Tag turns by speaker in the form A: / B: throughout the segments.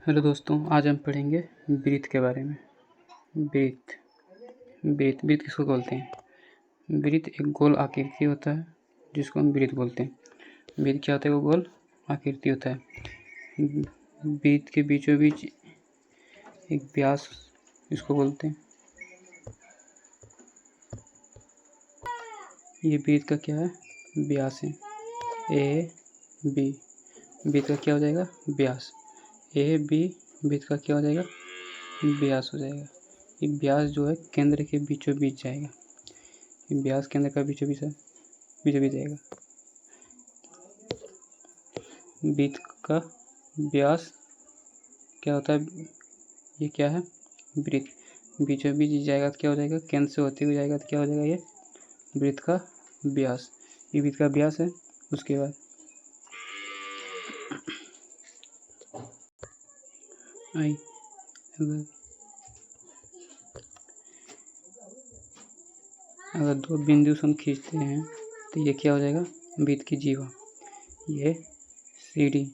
A: Hello दोस्तों, आज हम पढ़ेंगे वृत्त के बारे में। वृत्त वृत्त वृत्त किसको बोलते हैं? वृत्त एक गोल आकृति होता है जिसको हम वृत्त बोलते हैं। वृत्त क्या होता है? वो गोल आकृति होता है। वृत्त के बीचों बीच एक व्यास इसको बोलते हैं। ये वृत्त का क्या है? व्यास है। ए बी वृत्त का क्या हो जाएगा? व्यास। ए बी वृत्त का क्या हो जाएगा? व्यास हो जाएगा। ये व्यास जो है केंद्र के बीचों बीच जाएगा। ये व्यास केंद्र का बीचों बीच जाएगा। वृत्त का व्यास क्या होता है? ये क्या है? वृत्त बीचों बीच जाएगा तो क्या हो जाएगा? केंद्र से होते हुए जाएगा तो क्या हो जाएगा? ये वृत्त का व्यास। ये वृत्त का व्यास है। उसके बाद अगर दो बिंदु से हम खींचते हैं तो ये क्या हो जाएगा? वृत्त की जीवा। ये सीढ़ी,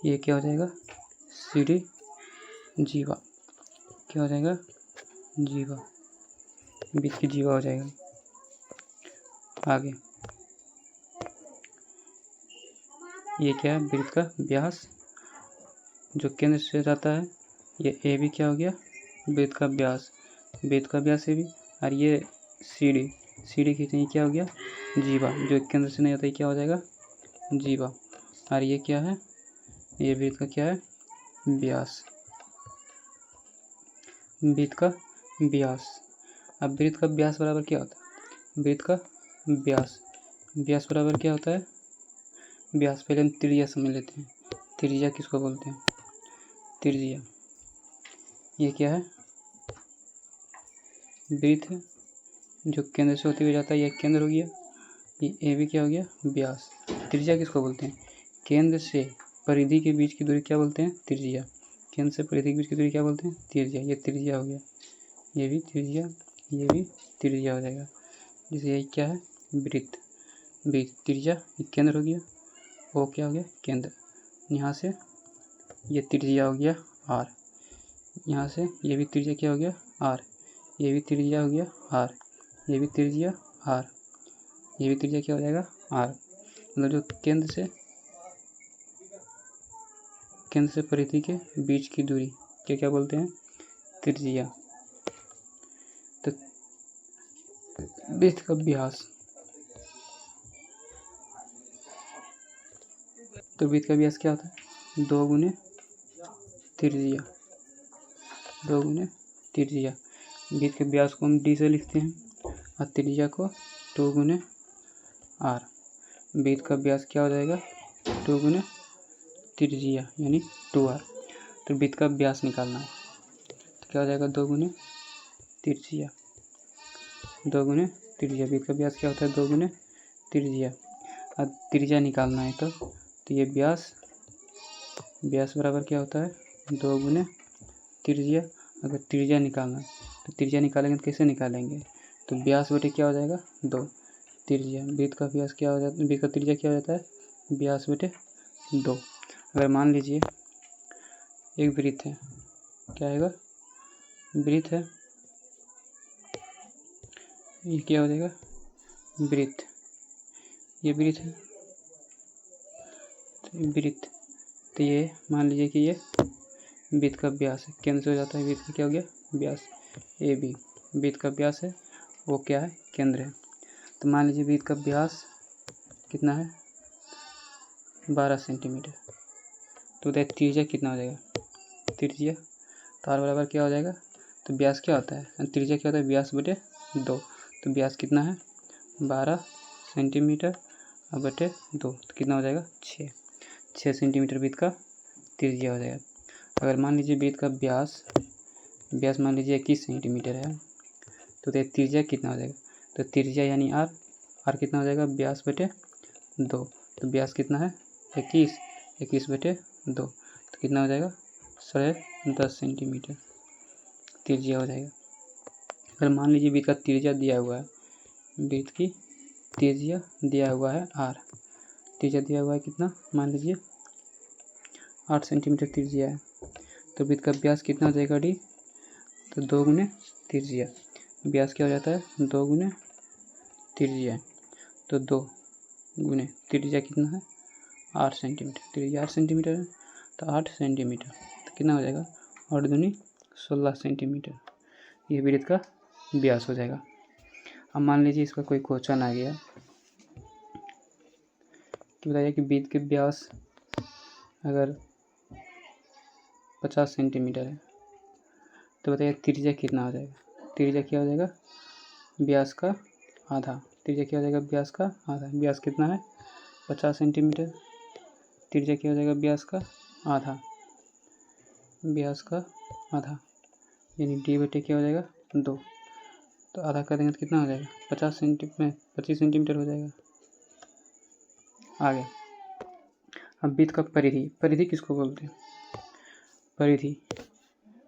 A: ये क्या हो जाएगा? सीढ़ी जीवा। क्या हो जाएगा? जीवा। वृत्त की जीवा हो जाएगा। आगे ये क्या है? वृत्त का व्यास जो केंद्र से जाता है। ये ए भी क्या हो गया? वृत्त का व्यास। वृत्त का व्यास ए भी। और ये सीढ़ी खींचेंगे, क्या हो गया? जीवा। जो केंद्र से नहीं होता है क्या हो जाएगा? जीवा। और ये क्या है? ये वृत्त का क्या है? व्यास। वृत्त का व्यास। अब वृत्त का व्यास बराबर क्या होता है? वृत्त का व्यास बराबर क्या होता है? व्यास पहले हम त्रिज्या समझ लेते हैं। त्रिज्या किसको बोलते हैं? त्रिज्या ये क्या है? वृत्त है जो केंद्र से होते हुए जाता है। ये केंद्र हो गया। ये ए भी क्या हो गया? व्यास। त्रिज्या किसको बोलते हैं? केंद्र से परिधि के बीच की दूरी क्या बोलते हैं? त्रिज्या। केंद्र से परिधि के बीच की दूरी क्या बोलते हैं? त्रिज्या। ये त्रिज्या हो गया। ये भी त्रिज्या, ये भी त्रिज्या हो जाएगा। जैसे ये क्या है? वृत्त त्रिज्या, ये केंद्र हो गया। वो क्या हो गया? केंद्र। यहाँ से ये त्रिज्या हो गया आर। यहाँ से ये भी त्रिज्या क्या हो गया? आर। ये भी त्रिज्या हो गया आर। ये भी त्रिज्या आर। ये भी त्रिज्या क्या हो जाएगा? आर। मतलब जो केंद्र से परिधि के बीच की दूरी क्या क्या बोलते हैं? त्रिज्या। तो वृत्त का व्यास, तो वृत्त का व्यास क्या होता है? 2 गुने त्रिज्या। 2 गुने त्रिज्या। वृत्त के व्यास को हम डी से लिखते हैं और त्रिज्या को 2 गुने आर। वृत्त का व्यास क्या हो जाएगा? 2 गुने त्रिज्या यानी 2r। तो वृत्त का व्यास निकालना है तो क्या हो जाएगा? 2 गुने त्रिज्या। 2 गुने त्रिज्या। वृत्त का व्यास क्या होता है? 2 गुने त्रिज्या। और त्रिज्या निकालना है तो ये व्यास बराबर क्या होता है? 2 गुने त्रिज्या। अगर त्रिज्या निकालना है तो त्रिज्या निकालेंगे तो कैसे निकालेंगे? तो व्यास बटे क्या हो जाएगा? 2 त्रिज्या। वृत्त का व्यास क्या हो जाता है? वृत्त का त्रिज्या क्या हो जाता है? व्यास बटे 2। अगर मान लीजिए एक वृत्त है, क्या आएगा? वृत्त है, ये क्या हो जाएगा? वृत्त। ये वृत्त है, वृत्त। तो ये मान लीजिए कि ये वृत्त का व्यास है। केंद्र से हो जाता है वृत्त का क्या हो गया? व्यास। ए बी वृत्त का व्यास है, वो क्या है? केंद्र है। तो मान लीजिए वृत्त का व्यास कितना है? 12 सेंटीमीटर। तो त्रिज्या कितना हो जाएगा? त्रिज्या तो आर बराबर क्या हो जाएगा? तो व्यास क्या होता है? त्रिज्या क्या होता है? व्यास बटे 2। तो व्यास कितना है? 12 सेंटीमीटर और बटे 2 तो कितना हो जाएगा? 6 सेंटीमीटर वृत्त का त्रिज्या हो जाएगा। अगर मान लीजिए वृत्त का व्यास मान लीजिए 21 सेंटीमीटर है तो त्रिज्या कितना हो जाएगा? तो त्रिज्या यानी आर कितना हो जाएगा? व्यास बटे 2। तो व्यास कितना है? 21 बटे 2 तो कितना हो जाएगा? 10.5 सेंटीमीटर त्रिज्या हो जाएगा। अगर मान लीजिए वृत्त का त्रिज्या दिया हुआ है, वृत्त की त्रिज्या दिया हुआ है आर। त्रिज्या दिया हुआ है कितना? मान लीजिए 8 सेंटीमीटर त्रिज्या है। तो वृत्त का व्यास कितना हो जाएगा डी, तो 2 गुने त्रिज्या। व्यास क्या हो जाता है, 2 गुने त्रिज्या, तो 2 गुने त्रिज्या कितना है, 8 सेंटीमीटर। त्रिज्या 8 सेंटीमीटर है, तो 8 सेंटीमीटर तो कितना हो जाएगा, 8 दूनी 16 सेंटीमीटर। ये वृत्त का व्यास हो जाएगा। अब मान लीजिए इसका कोई क्वेश्चन आ गया कि बताइए कि वृत्त के व्यास अगर 50 सेंटीमीटर है तो बताइए त्रिज्या कितना हो जाएगा। त्रिज्या क्या हो जाएगा, व्यास का आधा। त्रिज्या क्या हो जाएगा, व्यास का आधा। व्यास कितना है, 50 सेंटीमीटर। त्रिज्या क्या हो जाएगा, व्यास का आधा। व्यास का आधा यानी डी बटे क्या हो जाएगा, 2। तो आधा कर देंगे तो कितना हो जाएगा, 25 सेंटीमीटर हो जाएगा। आगे अब वृत्त का परिधि। परिधि किसको बोलते हैं, परिधि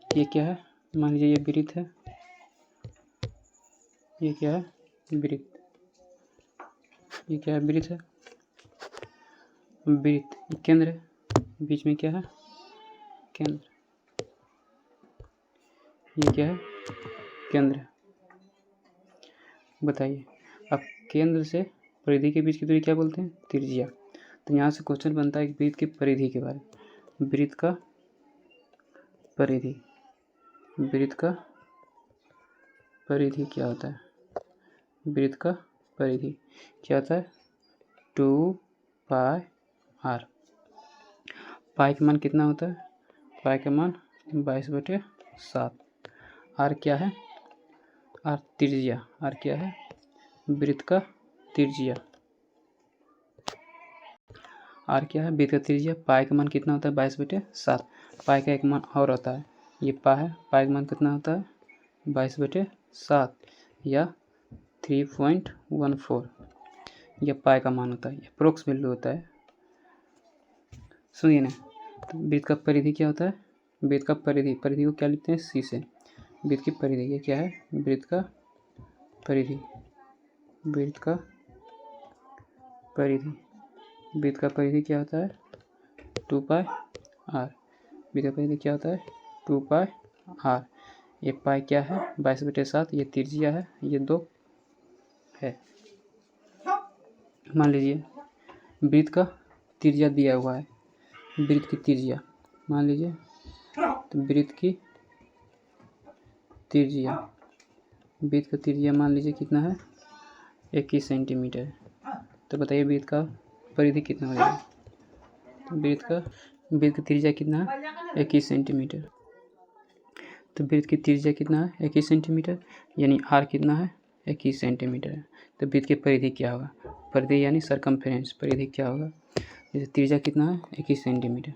A: ये क्या है, मान लीजिए ये वृत्त है, ये क्या है, वृत्त। ये क्या है, वृत्त है। वृत्त केंद्र है, बीच में क्या है, केंद्र। ये क्या है, केंद्र है। बताइए अब केंद्र से परिधि के बीच की दूरी क्या बोलते हैं, त्रिज्या। तो यहाँ से क्वेश्चन बनता है वृत्त की परिधि के बारे में। वृत्त का परिधि, वृत्त का परिधि क्या होता है, वृत्त का परिधि क्या होता है, 2 पाई आर। पाई का मान कितना होता है, पाई का मान 22/7। आर क्या है, आर त्रिज्या। आर क्या है, वृत्त का त्रिज्या। आर क्या है, वृत्त का त्रिज्या। पाई का मान कितना होता है, 22/7। पाई का एक मान और होता है, ये पा है, पाई का मान कितना होता है, 22/7 या 3.14। यह पाई का मान होता है, यह अप्रोक्स वैल्यू होता है। सुनिए ना, तो वृत्त का परिधि क्या होता है, वृत्त का परिधि, परिधि को क्या लिखते हैं, सी से। वृत्त की परिधि ये क्या है, वृत्त का परिधि। वृत्त का परिधि, वृत्त का परिधि क्या होता है, 2 पाई आर। वृत्त का परिधि क्या होता है, 2 पाई आर। ये पाई क्या है, 22/7। ये त्रिज्या है, ये 2 है। मान लीजिए वृत्त का त्रिज्या दिया हुआ है, वृत्त की त्रिज्या मान लीजिए, तो वृत्त की त्रिज्या, वृत्त का त्रिज्या मान लीजिए कितना है, 21 सेंटीमीटर। तो बताइए वृत्त का परिधि कितना हो जाएगा, वृत्त की त्रिज्या कितना है, 21 सेंटीमीटर। तो वृत्त की त्रिज्या कितना है, 21 सेंटीमीटर, यानी आर कितना है, 21 सेंटीमीटर है। तो वृत्त की परिधि क्या होगा, परिधि यानी सरकमफेरेंस, परिधि क्या होगा, जैसे त्रिज्या कितना है, 21 सेंटीमीटर।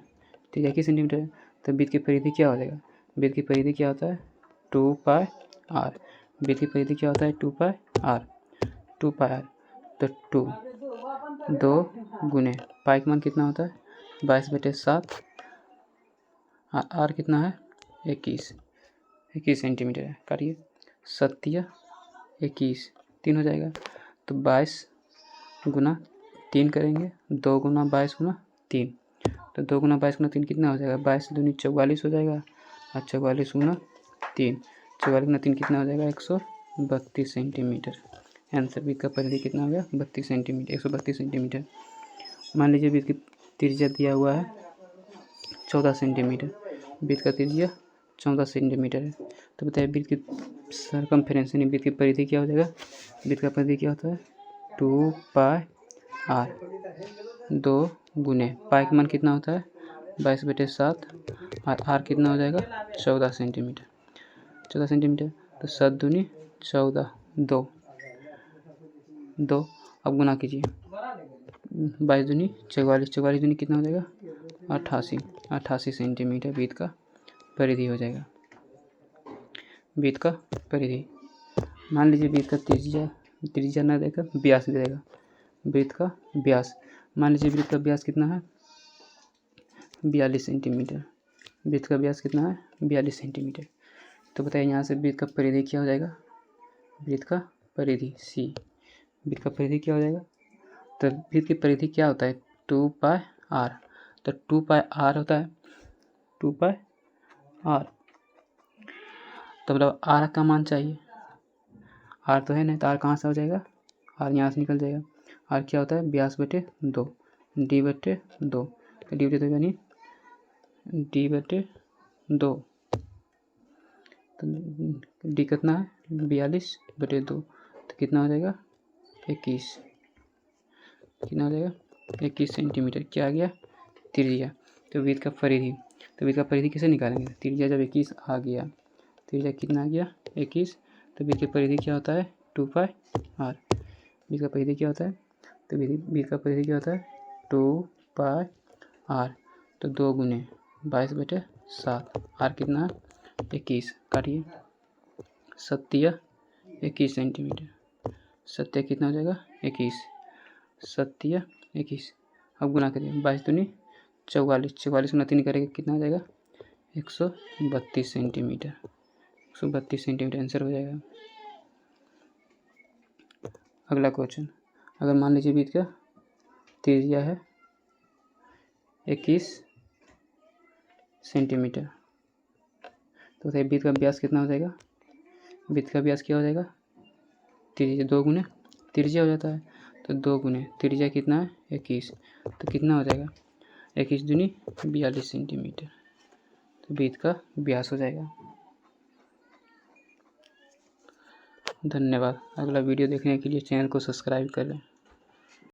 A: त्रिज्या 21 सेंटीमीटर है, तो वृत्त की परिधि क्या हो जाएगा, वृत्त की परिधि क्या होता है, 2 पाई आर। वृत्त की परिधि क्या होता है, 2 पाई आर। 2 पाई आर, तो 2 गुने पाई का मान कितना होता है, 22/7। आर कितना है, 21 सेंटीमीटर है। काटिए, 7 21 3 हो जाएगा, तो 22 गुना 3 करेंगे, 2 गुना 22 गुना 3, तो 2 गुना 22 गुना 3 कितना हो जाएगा, 22 दूनी 44 हो जाएगा, और 44 गुना 3, 44 गुना 3 कितना हो जाएगा, 132 सेंटीमीटर। आंसर वृत्त का परिधि कितना हो गया, 32 सेंटीमीटर, 132 सेंटीमीटर। मान लीजिए वृत्त की त्रिज्या दिया हुआ है 14 सेंटीमीटर। वृत्त का त्रिज्या 14 सेंटीमीटर है, तो बताइए वृत्त की सरकमफेरेंस यानी वृत्त की परिधि क्या हो जाएगा। वृत्त का परिधि क्या होता है, 2 पाई आर। 2 गुने पाई का मान कितना होता है, 22/7, और आर कितना हो जाएगा, 14 सेंटीमीटर। 14 सेंटीमीटर, तो 7 दूनी 14, 2। अब गुना कीजिए, 22 दूनी 44, 44 दूनी कितना हो जाएगा, 88 सेंटीमीटर वृत्त का परिधि हो जाएगा। वृत्त का परिधि, मान लीजिए वृत्त का त्रिज्या ना देकर व्यास दे देगा। वृत्त का व्यास, मान लीजिए वृत्त का व्यास कितना है, 42 सेंटीमीटर। वृत्त का व्यास कितना है, 42 सेंटीमीटर। तो बताइए यहाँ से वृत्त का परिधि क्या हो जाएगा, वृत्त का परिधि सी। वृत्त का परिधि क्या हो जाएगा, तो वृत्त की परिधि क्या होता है, 2 पाई आर। तो 2 पाई आर होता है, 2 पाई आर। तो मतलब आर का मान चाहिए, आर तो है नहीं तो आर कहाँ से हो जाएगा, आर यहाँ से निकल जाएगा। आर क्या होता है 82/2, d/2, तो d/2 यानी d/2, तो डी कितना है 42/2, तो कितना हो जाएगा 21, कितना हो जाएगा 21 सेंटीमीटर। क्या आ गया त्रिज्या। तो वृत्त का परिधि, तो वृत्त का परिधि कैसे निकालेंगे, त्रिज्या जब 21 आ गया, त्रिज्या कितना आ गया 21, तो वृत्त की परिधि क्या होता है 2πr। वृत्त का परिधि क्या होता है, तो वृत्त का परिधि क्या होता है 2πr, तो 2 गुने 22/7, आर कितना है 21, काटिए 7 सेंटीमीटर, 7 कितना हो जाएगा 21, 7 21, अब गुना करिए 22 दूनी 44 गुना 3 करेंगे कितना हो जाएगा 132 सेंटीमीटर, 132 सेंटीमीटर आंसर हो जाएगा। अगला क्वेश्चन, अगर मान लीजिए वृत्त का त्रिज्या है 21 सेंटीमीटर, तो वृत्त का व्यास कितना हो जाएगा, वृत्त का व्यास क्या हो जाएगा, त्रिज्या 2 गुने त्रिज्या हो जाता है, तो 2 गुने त्रिज्या कितना है 21, तो कितना हो जाएगा 21 दूनी 42 सेंटीमीटर, तो वृत्त का व्यास हो जाएगा। धन्यवाद। अगला वीडियो देखने के लिए चैनल को सब्सक्राइब करें।